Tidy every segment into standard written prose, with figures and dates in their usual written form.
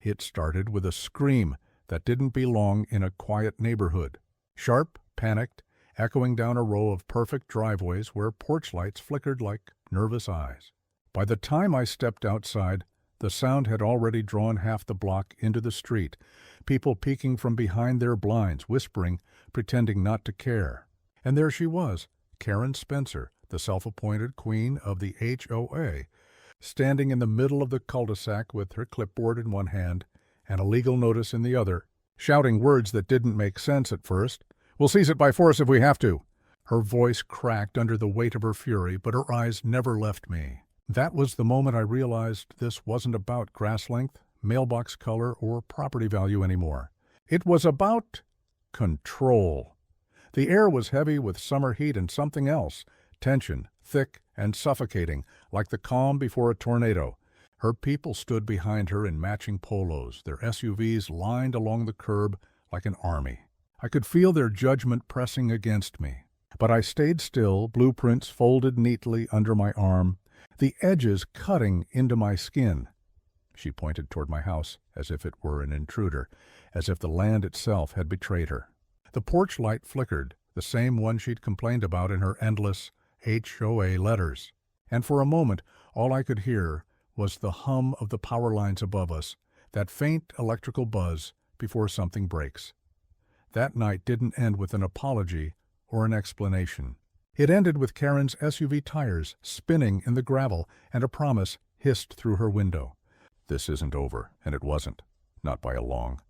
It started with a scream that didn't belong in a quiet neighborhood. Sharp, panicked, echoing down a row of perfect driveways where porch lights flickered like nervous eyes. By the time I stepped outside, the sound had already drawn half the block into the street, people peeking from behind their blinds, whispering, pretending not to care. And there she was, Karen Spencer, the self-appointed queen of the HOA, standing in the middle of the cul-de-sac with her clipboard in one hand and a legal notice in the other, shouting words that didn't make sense at first. "We'll seize it by force if we have to." Her voice cracked under the weight of her fury, but her eyes never left me. That was the moment I realized this wasn't about grass length, mailbox color, or property value anymore. It was about control. The air was heavy with summer heat and something else, tension, thick and suffocating, like the calm before a tornado. Her people stood behind her in matching polos, their SUVs lined along the curb like an army. I could feel their judgment pressing against me. But I stayed still, blueprints folded neatly under my arm, the edges cutting into my skin. She pointed toward my house as if it were an intruder, as if the land itself had betrayed her. The porch light flickered, the same one she'd complained about in her endless HOA letters. And for a moment, all I could hear was the hum of the power lines above us, that faint electrical buzz before something breaks. That night didn't end with an apology or an explanation. It ended with Karen's SUV tires spinning in the gravel and a promise hissed through her window. This isn't over, and it wasn't, not by a long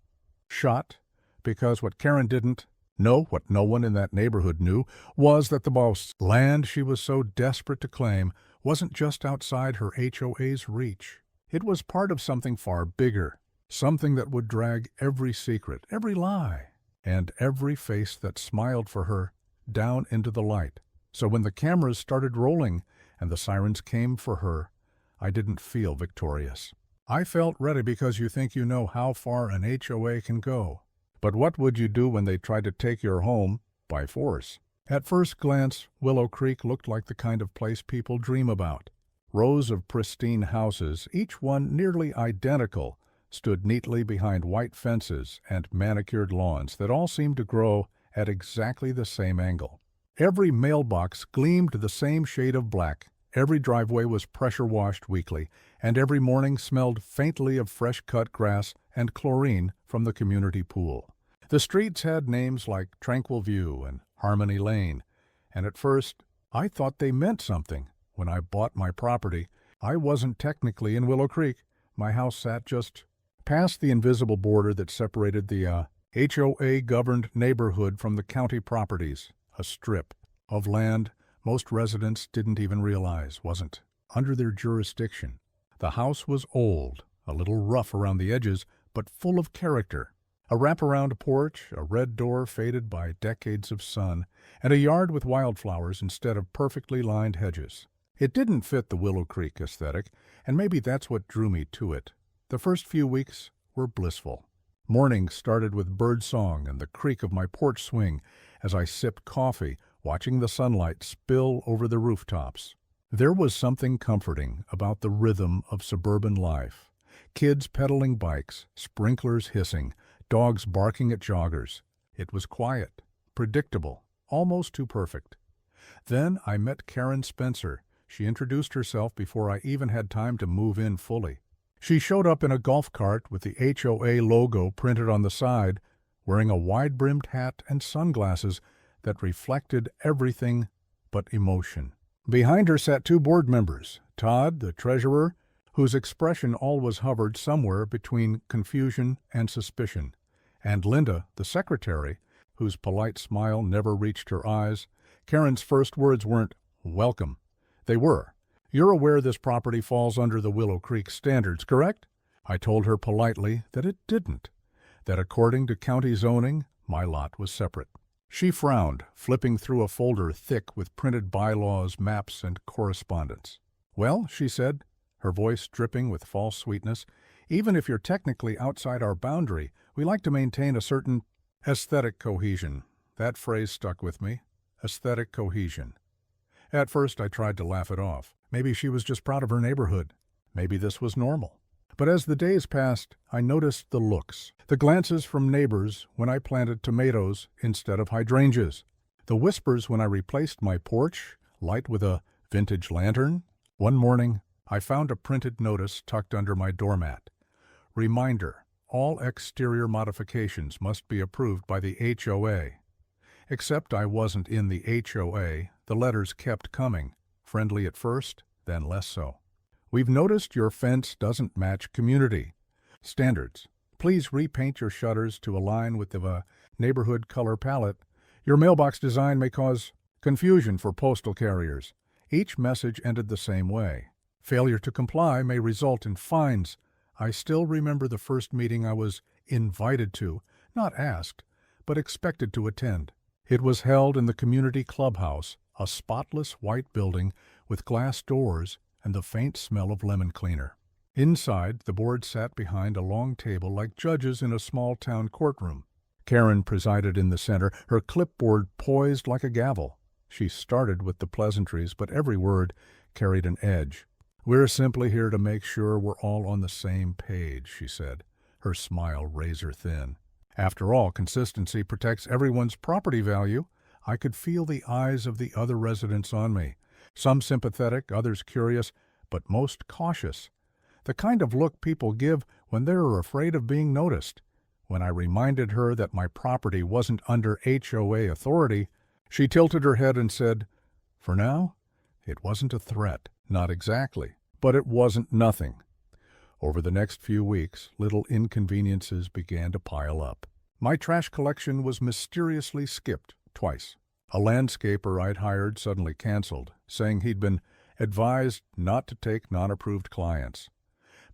shot, because what Karen didn't know, what no one in that neighborhood knew, was that the most land she was so desperate to claim wasn't just outside her HOA's reach. It was part of something far bigger, something that would drag every secret, every lie, and every face that smiled for her down into the light. So when the cameras started rolling and the sirens came for her, I didn't feel victorious. I felt ready because you think you know how far an HOA can go. But what would you do when they tried to take your home by force? At first glance, Willow Creek looked like the kind of place people dream about. Rows of pristine houses, each one nearly identical, stood neatly behind white fences and manicured lawns that all seemed to grow at exactly the same angle. Every mailbox gleamed the same shade of black, every driveway was pressure-washed weekly, and every morning smelled faintly of fresh-cut grass and chlorine from the community pool. The streets had names like Tranquil View and Harmony Lane, and at first I thought they meant something. When I bought my property, I wasn't technically in Willow Creek. My house sat just past the invisible border that separated the HOA-governed neighborhood from the county properties, a strip of land most residents didn't even realize wasn't under their jurisdiction. The house was old, a little rough around the edges, but full of character. A wraparound porch, a red door faded by decades of sun, and a yard with wildflowers instead of perfectly lined hedges. It didn't fit the Willow Creek aesthetic, and maybe that's what drew me to it. The first few weeks were blissful. Mornings started with birdsong and the creak of my porch swing as I sipped coffee, watching the sunlight spill over the rooftops. There was something comforting about the rhythm of suburban life. Kids pedaling bikes, sprinklers hissing, dogs barking at joggers. It was quiet, predictable, almost too perfect. Then I met Karen Spencer. She introduced herself before I even had time to move in fully. She showed up in a golf cart with the HOA logo printed on the side, wearing a wide-brimmed hat and sunglasses that reflected everything but emotion. Behind her sat two board members, Todd, the treasurer, whose expression always hovered somewhere between confusion and suspicion, and Linda, the secretary, whose polite smile never reached her eyes. Karen's first words weren't, "Welcome." They were, "You're aware this property falls under the Willow Creek standards, correct?" I told her politely that it didn't, that according to county zoning, my lot was separate. She frowned, flipping through a folder thick with printed bylaws, maps, and correspondence. "Well," she said, her voice dripping with false sweetness, "even if you're technically outside our boundary, we like to maintain a certain aesthetic cohesion." That phrase stuck with me. Aesthetic cohesion. At first I tried to laugh it off. Maybe she was just proud of her neighborhood. Maybe this was normal. But as the days passed, I noticed the looks, the glances from neighbors when I planted tomatoes instead of hydrangeas, the whispers when I replaced my porch light with a vintage lantern. One morning, I found a printed notice tucked under my doormat. Reminder: all exterior modifications must be approved by the HOA. Except I wasn't in the HOA, the letters kept coming, friendly at first, then less so. We've noticed your fence doesn't match community standards. Please repaint your shutters to align with the neighborhood color palette. Your mailbox design may cause confusion for postal carriers. Each message ended the same way. Failure to comply may result in fines. I still remember the first meeting I was invited to, not asked, but expected to attend. It was held in the community clubhouse, a spotless white building with glass doors and the faint smell of lemon cleaner. Inside, the board sat behind a long table like judges in a small-town courtroom. Karen presided in the center, her clipboard poised like a gavel. She started with the pleasantries, but every word carried an edge. "We're simply here to make sure we're all on the same page," she said, her smile razor-thin. After all, consistency protects everyone's property value. I could feel the eyes of the other residents on me, some sympathetic, others curious, but most cautious. The kind of look people give when they're afraid of being noticed. When I reminded her that my property wasn't under HOA authority, she tilted her head and said, "For now, it wasn't a threat." Not exactly, but it wasn't nothing. Over the next few weeks, little inconveniences began to pile up. My trash collection was mysteriously skipped twice. A landscaper I'd hired suddenly canceled, saying he'd been advised not to take non-approved clients.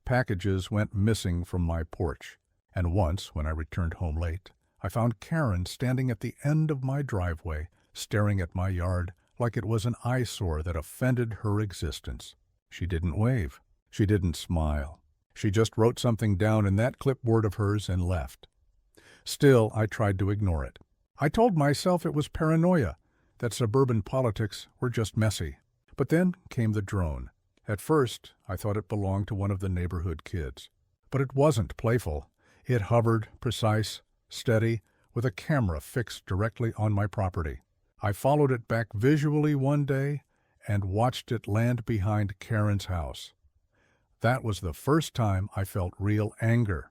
Packages went missing from my porch, and once, when I returned home late, I found Karen standing at the end of my driveway, staring at my yard like it was an eyesore that offended her existence. She didn't wave. She didn't smile. She just wrote something down in that clipboard of hers and left. Still, I tried to ignore it. I told myself it was paranoia, that suburban politics were just messy. But then came the drone. At first, I thought it belonged to one of the neighborhood kids. But it wasn't playful. It hovered, precise, steady, with a camera fixed directly on my property. I followed it back visually one day and watched it land behind Karen's house. That was the first time I felt real anger.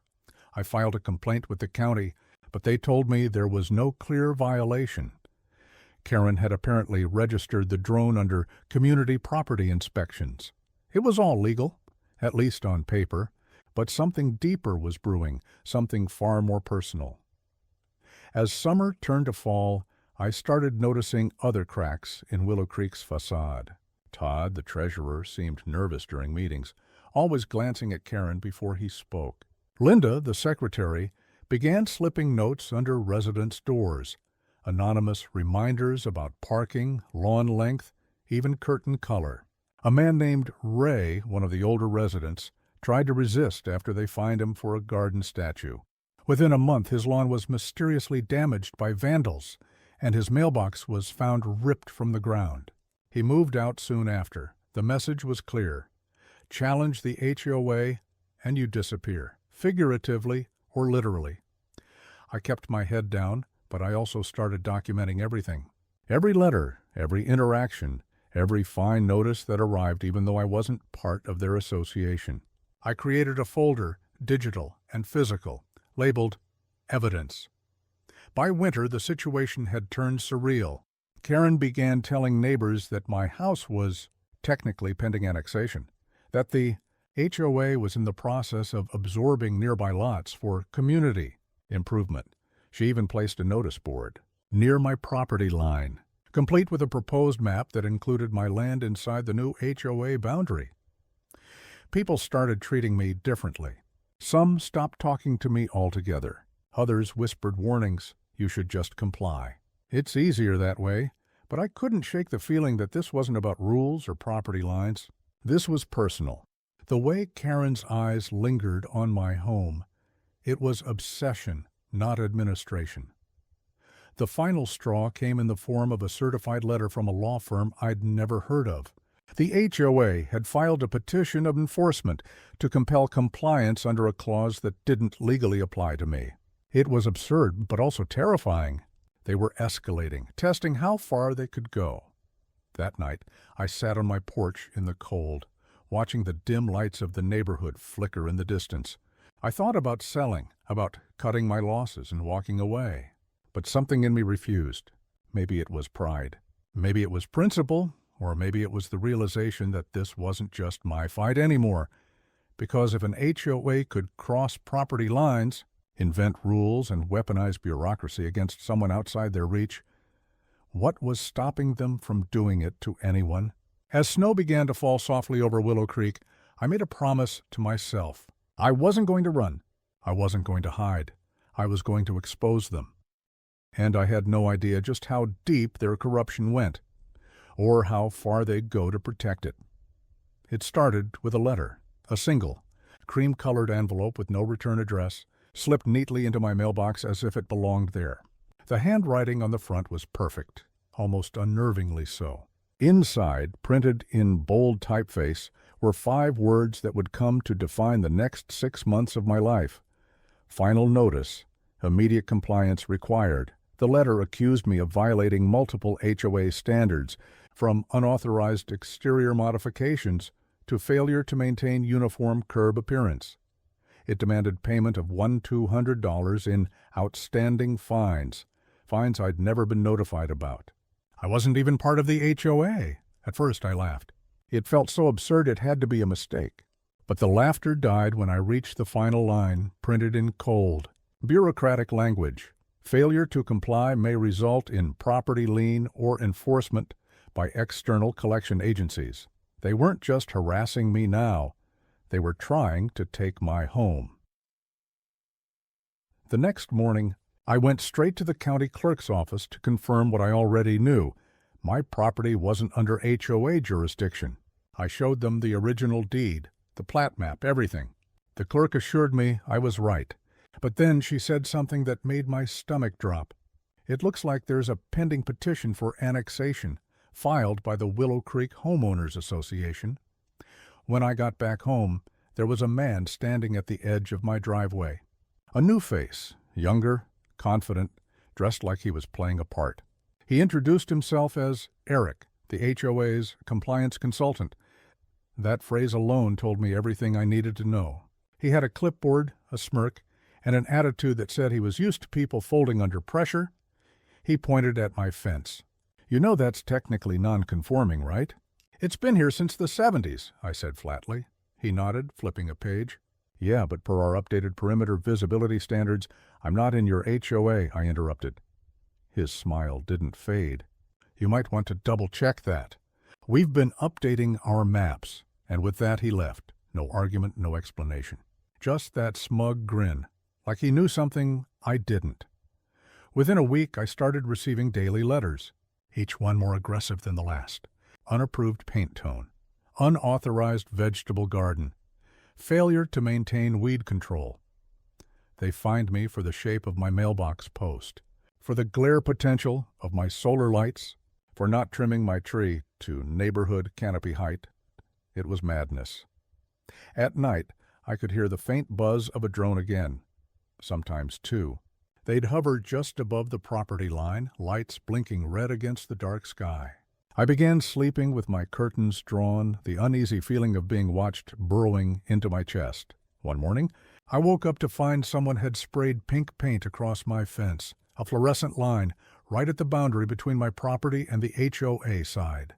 I filed a complaint with the county, but they told me there was no clear violation. Karen had apparently registered the drone under community property inspections. It was all legal, at least on paper, but something deeper was brewing, something far more personal. As summer turned to fall, I started noticing other cracks in Willow Creek's facade. Todd, the treasurer, seemed nervous during meetings, always glancing at Karen before he spoke. Linda, the secretary, began slipping notes under residents' doors, anonymous reminders about parking, lawn length, even curtain color. A man named Ray, one of the older residents, tried to resist after they fined him for a garden statue. Within a month, his lawn was mysteriously damaged by vandals, and his mailbox was found ripped from the ground. He moved out soon after. The message was clear: challenge the HOA and you disappear, figuratively or literally. I kept my head down, but I also started documenting everything. Every letter, every interaction, every fine notice that arrived, even though I wasn't part of their association. I created a folder, digital and physical, labeled Evidence. By winter, the situation had turned surreal. Karen began telling neighbors that my house was technically pending annexation, that the HOA was in the process of absorbing nearby lots for community improvement. She even placed a notice board near my property line, complete with a proposed map that included my land inside the new HOA boundary. People started treating me differently. Some stopped talking to me altogether. Others whispered warnings: you should just comply. It's easier that way, but I couldn't shake the feeling that this wasn't about rules or property lines. This was personal. The way Karen's eyes lingered on my home, it was obsession, not administration. The final straw came in the form of a certified letter from a law firm I'd never heard of. The HOA had filed a petition of enforcement to compel compliance under a clause that didn't legally apply to me. It was absurd, but also terrifying. They were escalating, testing how far they could go. That night, I sat on my porch in the cold, watching the dim lights of the neighborhood flicker in the distance. I thought about selling, about cutting my losses and walking away. But something in me refused. Maybe it was pride. Maybe it was principle, or maybe it was the realization that this wasn't just my fight anymore. Because if an HOA could cross property lines, invent rules, and weaponize bureaucracy against someone outside their reach, what was stopping them from doing it to anyone? As snow began to fall softly over Willow Creek, I made a promise to myself. I wasn't going to run. I wasn't going to hide. I was going to expose them. And I had no idea just how deep their corruption went, or how far they'd go to protect it. It started with a letter, a single, cream-colored envelope with no return address, slipped neatly into my mailbox as if it belonged there. The handwriting on the front was perfect, almost unnervingly so. Inside, printed in bold typeface, were 5 words that would come to define the next 6 months of my life. Final notice. Immediate compliance required. The letter accused me of violating multiple HOA standards, from unauthorized exterior modifications to failure to maintain uniform curb appearance. It demanded payment of $1,200 in outstanding fines I'd never been notified about. I wasn't even part of the HOA. At first I laughed. It felt so absurd it had to be a mistake. But the laughter died when I reached the final line, printed in cold, bureaucratic language. Failure to comply may result in property lien or enforcement by external collection agencies. They weren't just harassing me now. They were trying to take my home. The next morning, I went straight to the county clerk's office to confirm what I already knew. My property wasn't under HOA jurisdiction. I showed them the original deed, the plat map, everything. The clerk assured me I was right. But then she said something that made my stomach drop. It looks like there's a pending petition for annexation, filed by the Willow Creek Homeowners Association. When I got back home, there was a man standing at the edge of my driveway. A new face, younger, confident, dressed like he was playing a part. He introduced himself as Eric, the HOA's compliance consultant. That phrase alone told me everything I needed to know. He had a clipboard, a smirk, and an attitude that said he was used to people folding under pressure. He pointed at my fence. "You know that's technically non-conforming, right?" "It's been here since the 70s, I said flatly. He nodded, flipping a page. "Yeah, but per our updated perimeter visibility standards, I'm not in your HOA, I interrupted. His smile didn't fade. "You might want to double-check that. We've been updating our maps." And with that he left. No argument, no explanation. Just that smug grin, like he knew something I didn't. Within a week, I started receiving daily letters, each one more aggressive than the last. Unapproved paint tone, unauthorized vegetable garden, failure to maintain weed control. They fined me for the shape of my mailbox post, for the glare potential of my solar lights, for not trimming my tree to neighborhood canopy height. It was madness. At night, I could hear the faint buzz of a drone again, sometimes 2. They'd hover just above the property line, lights blinking red against the dark sky. I began sleeping with my curtains drawn, the uneasy feeling of being watched burrowing into my chest. One morning, I woke up to find someone had sprayed pink paint across my fence, a fluorescent line right at the boundary between my property and the HOA side.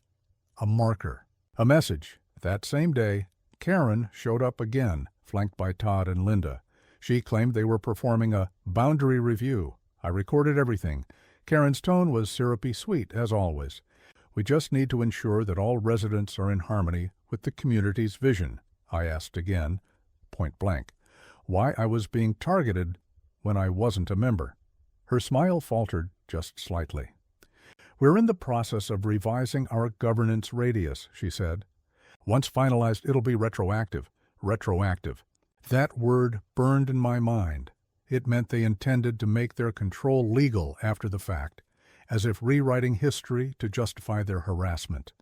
A marker. A message. That same day, Karen showed up again, flanked by Todd and Linda. She claimed they were performing a boundary review. I recorded everything. Karen's tone was syrupy sweet, as always. "We just need to ensure that all residents are in harmony with the community's vision." I asked again, point blank, why I was being targeted when I wasn't a member. Her smile faltered just slightly. "We're in the process of revising our governance radius," she said. "Once finalized, it'll be retroactive." Retroactive. That word burned in my mind. It meant they intended to make their control legal after the fact, as if rewriting history to justify their harassment.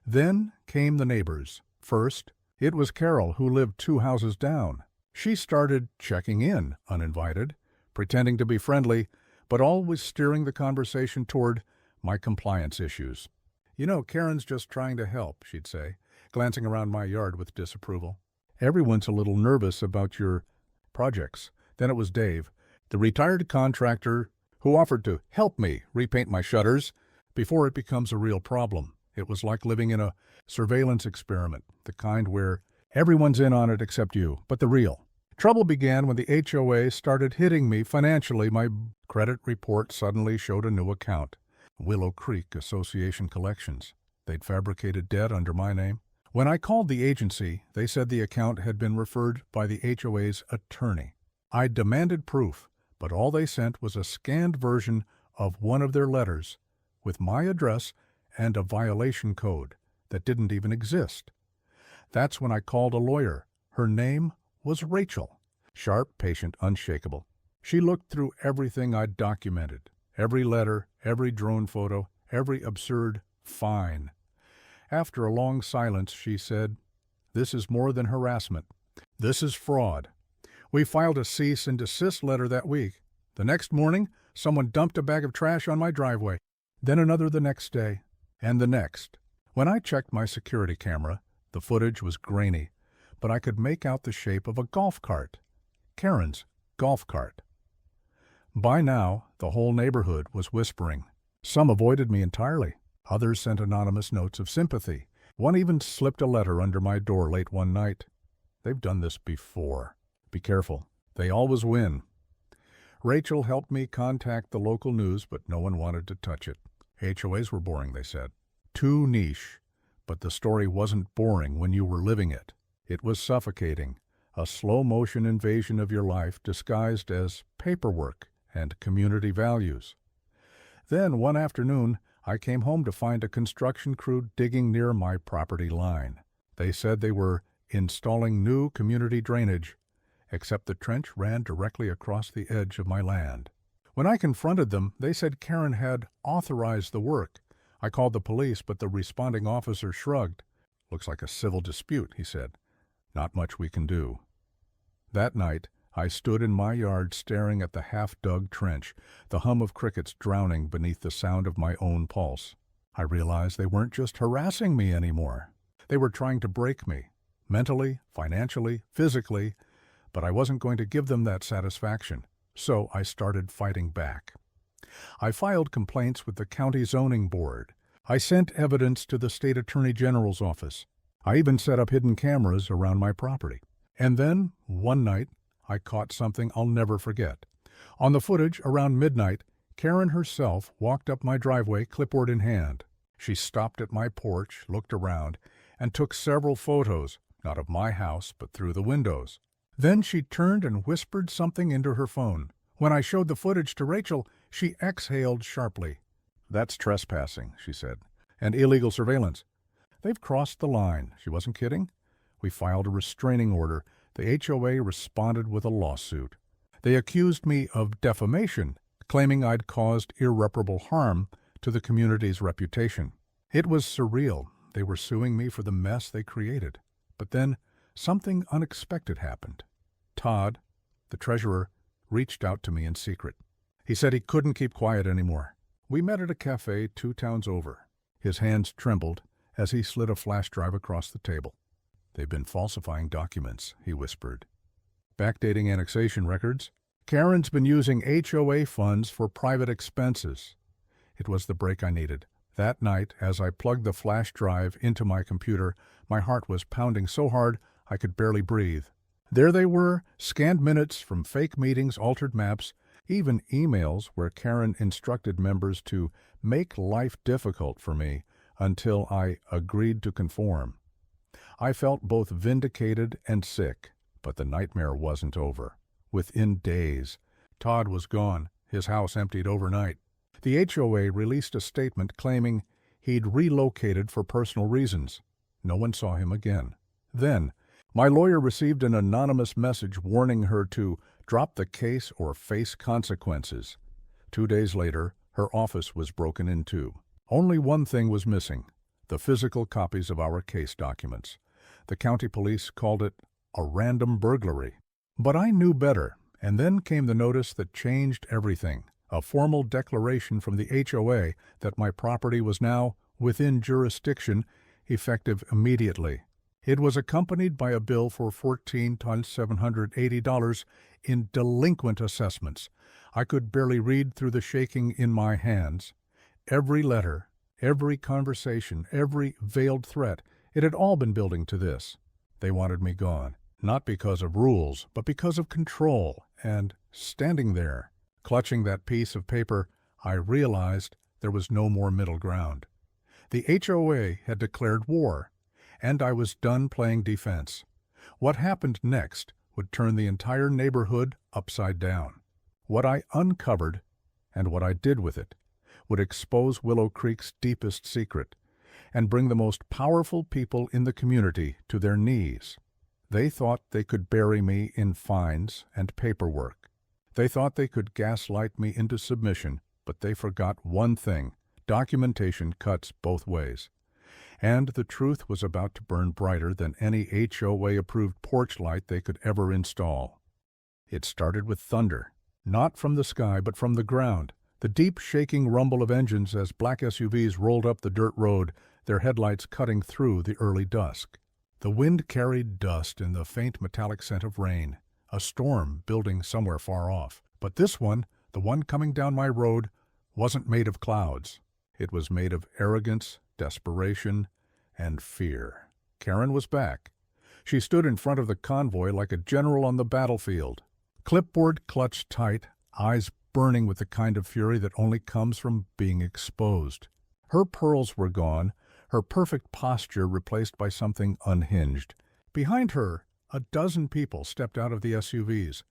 Then came the neighbors. First, it was Carol, who lived 2 houses down. She started checking in, uninvited, pretending to be friendly, but always steering the conversation toward my compliance issues. "You know, Karen's just trying to help," she'd say, glancing around my yard with disapproval. "Everyone's a little nervous about your projects." Then it was Dave, the retired contractor who offered to help me repaint my shutters before it becomes a real problem. It was like living in a surveillance experiment, the kind where everyone's in on it except you, but the real. Trouble began when the HOA started hitting me financially. My credit report suddenly showed a new account, Willow Creek Association Collections. They'd fabricated debt under my name. When I called the agency, they said the account had been referred by the HOA's attorney. I demanded proof, but all they sent was a scanned version of one of their letters with my address and a violation code that didn't even exist. That's when I called a lawyer. Her name was Rachel. Sharp, patient, unshakable. She looked through everything I'd documented, every letter, every drone photo, every absurd fine. After a long silence, she said, "This is more than harassment. This is fraud. We filed a cease and desist letter that week. The next morning, someone dumped a bag of trash on my driveway. Then another the next day, and the next. When I checked my security camera, the footage was grainy, but I could make out the shape of a golf cart. Karen's golf cart." By now, the whole neighborhood was whispering. Some avoided me entirely. Others sent anonymous notes of sympathy. One even slipped a letter under my door late one night. They've done this before. Be careful. They always win. Rachel helped me contact the local news, but no one wanted to touch it. HOAs were boring, they said. Too niche. But the story wasn't boring when you were living it. It was suffocating. A slow-motion invasion of your life disguised as paperwork and community values. Then, one afternoon, I came home to find a construction crew digging near my property line. They said they were installing new community drainage, except the trench ran directly across the edge of my land. When I confronted them, they said Karen had authorized the work. I called the police, but the responding officer shrugged. "Looks like a civil dispute," he said. "Not much we can do." That night, I stood in my yard staring at the half-dug trench, the hum of crickets drowning beneath the sound of my own pulse. I realized they weren't just harassing me anymore. They were trying to break me, mentally, financially, physically, but I wasn't going to give them that satisfaction, so I started fighting back. I filed complaints with the county zoning board. I sent evidence to the state attorney general's office. I even set up hidden cameras around my property. And then, one night, I caught something I'll never forget. On the footage, around midnight, Karen herself walked up my driveway, clipboard in hand. She stopped at my porch, looked around, and took several photos, not of my house, but through the windows. Then she turned and whispered something into her phone. When I showed the footage to Rachel, she exhaled sharply. "That's trespassing," she said, "and illegal surveillance." "They've crossed the line." She wasn't kidding. We filed a restraining order. The HOA responded with a lawsuit. They accused me of defamation, claiming I'd caused irreparable harm to the community's reputation. It was surreal. They were suing me for the mess they created. But then something unexpected happened. Todd, the treasurer, reached out to me in secret. He said he couldn't keep quiet anymore. We met at a cafe 2 towns over. His hands trembled as he slid a flash drive across the table. "They've been falsifying documents," he whispered. "Backdating annexation records. Karen's been using HOA funds for private expenses." It was the break I needed. That night, as I plugged the flash drive into my computer, my heart was pounding so hard I could barely breathe. There they were, scanned minutes from fake meetings, altered maps, even emails where Karen instructed members to make life difficult for me until I agreed to conform. I felt both vindicated and sick, but the nightmare wasn't over. Within days, Todd was gone, his house emptied overnight. The HOA released a statement claiming he'd relocated for personal reasons. No one saw him again. Then, my lawyer received an anonymous message warning her to drop the case or face consequences. 2 days later, her office was broken into. Only one thing was missing: the physical copies of our case documents. The county police called it a random burglary. But I knew better, and then came the notice that changed everything, a formal declaration from the HOA that my property was now within jurisdiction, effective immediately. It was accompanied by a bill for $14,780 in delinquent assessments. I could barely read through the shaking in my hands. Every letter, every conversation, every veiled threat, it had all been building to this. They wanted me gone, not because of rules, but because of control. And standing there, clutching that piece of paper, I realized there was no more middle ground. The HOA had declared war, and I was done playing defense. What happened next would turn the entire neighborhood upside down. What I uncovered, and what I did with it, would expose Willow Creek's deepest secret, and bring the most powerful people in the community to their knees. They thought they could bury me in fines and paperwork. They thought they could gaslight me into submission, but they forgot one thing: documentation cuts both ways. And the truth was about to burn brighter than any HOA-approved porch light they could ever install. It started with thunder, not from the sky but from the ground, the deep shaking rumble of engines as black SUVs rolled up the dirt road, their headlights cutting through the early dusk. The wind carried dust and the faint metallic scent of rain, a storm building somewhere far off. But this one, the one coming down my road, wasn't made of clouds. It was made of arrogance, desperation, and fear. Karen was back. She stood in front of the convoy like a general on the battlefield, clipboard clutched tight, eyes burning with the kind of fury that only comes from being exposed. Her pearls were gone, her perfect posture replaced by something unhinged. Behind her, a dozen people stepped out of the SUVs.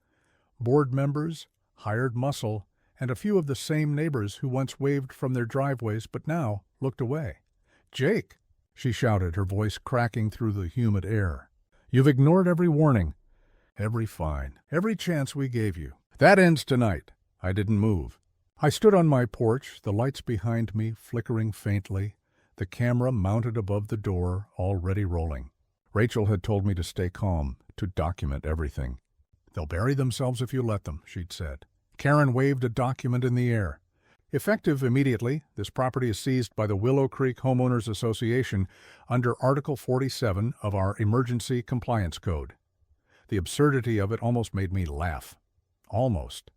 Board members, hired muscle, and a few of the same neighbors who once waved from their driveways but now looked away. "Jake," she shouted, her voice cracking through the humid air. "You've ignored every warning, every fine, every chance we gave you. That ends tonight." I didn't move. I stood on my porch, the lights behind me flickering faintly, the camera mounted above the door, already rolling. Rachel had told me to stay calm, to document everything. "They'll bury themselves if you let them," she'd said. Karen waved a document in the air. "Effective immediately, this property is seized by the Willow Creek Homeowners Association under Article 47 of our Emergency Compliance Code." The absurdity of it almost made me laugh. Almost.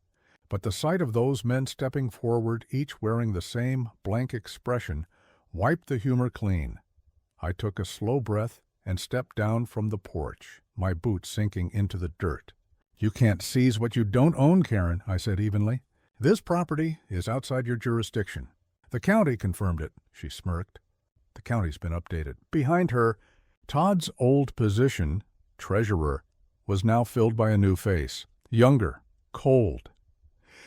But the sight of those men stepping forward, each wearing the same blank expression, wiped the humor clean. I took a slow breath and stepped down from the porch, my boots sinking into the dirt. "You can't seize what you don't own, Karen," I said evenly. "This property is outside your jurisdiction." "The county confirmed it," she smirked. "The county's been updated." Behind her, Todd's old position, treasurer, was now filled by a new face, younger, cold.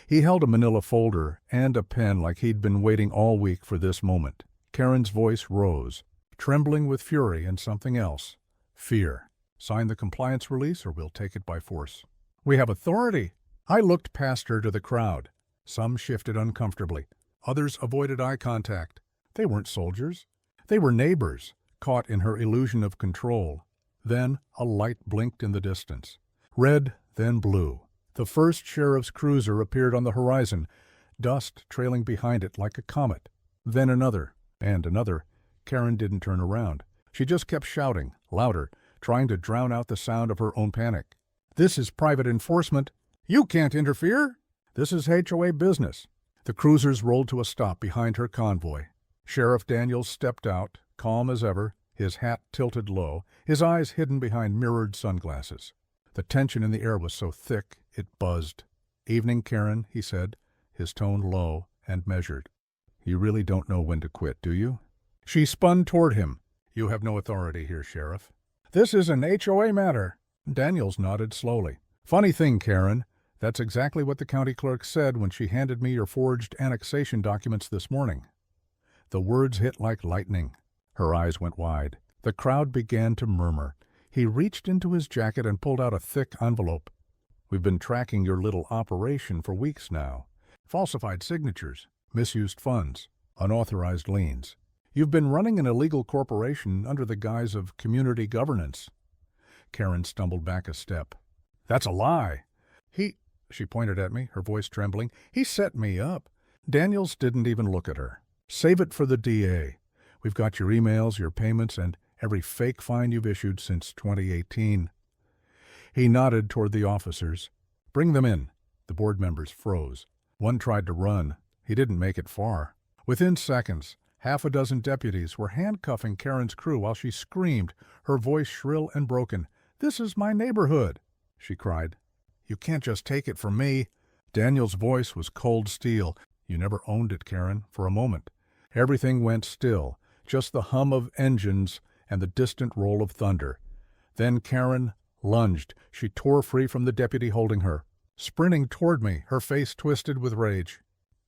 He held a manila folder and a pen like he'd been waiting all week for this moment. Karen's voice rose, trembling with fury and something else. Fear. "Sign the compliance release or we'll take it by force." "We have authority." I looked past her to the crowd. Some shifted uncomfortably. Others avoided eye contact. They weren't soldiers. They were neighbors, caught in her illusion of control. Then a light blinked in the distance. Red, then blue. The first sheriff's cruiser appeared on the horizon, dust trailing behind it like a comet. Then another, and another. Karen didn't turn around. She just kept shouting, louder, trying to drown out the sound of her own panic. "This is private enforcement. You can't interfere. This is HOA business." The cruisers rolled to a stop behind her convoy. Sheriff Daniels stepped out, calm as ever, his hat tilted low, his eyes hidden behind mirrored sunglasses. The tension in the air was so thick it buzzed. "Evening, Karen," he said, his tone low and measured. "You really don't know when to quit, do you?" She spun toward him. "You have no authority here, Sheriff." "This is an HOA matter." Daniels nodded slowly. "Funny thing, Karen. That's exactly what the county clerk said when she handed me your forged annexation documents this morning." The words hit like lightning. Her eyes went wide. The crowd began to murmur. He reached into his jacket and pulled out a thick envelope. "We've been tracking your little operation for weeks now. Falsified signatures, misused funds, unauthorized liens. You've been running an illegal corporation under the guise of community governance. Karen stumbled back a step. That's a lie. She pointed at me, her voice trembling. He set me up. Daniels didn't even look at her. Save it for the DA. We've got your emails, your payments, and every fake fine you've issued since 2018. He nodded toward the officers. Bring them in. The board members froze. One tried to run. He didn't make it far. Within seconds, half a dozen deputies were handcuffing Karen's crew while she screamed, her voice shrill and broken. "This is my neighborhood," she cried. "You can't just take it from me." Daniel's voice was cold steel. "You never owned it, Karen, for a moment." Everything went still, just the hum of engines and the distant roll of thunder. Then Karen lunged. She tore free from the deputy holding her, sprinting toward me, her face twisted with rage.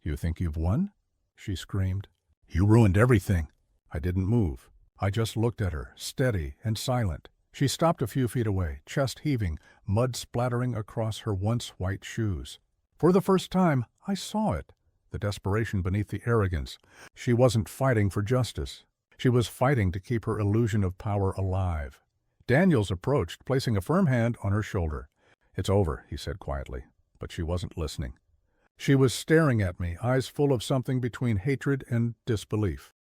"You think you've won?" she screamed. "You ruined everything." I didn't move. I just looked at her, steady and silent. She stopped a few feet away, chest heaving, mud splattering across her once white shoes. For the first time, I saw it, the desperation beneath the arrogance. She wasn't fighting for justice. She was fighting to keep her illusion of power alive. Daniels approached, placing a firm hand on her shoulder. "It's over," he said quietly, but she wasn't listening. She was staring at me, eyes full of something between hatred and disbelief.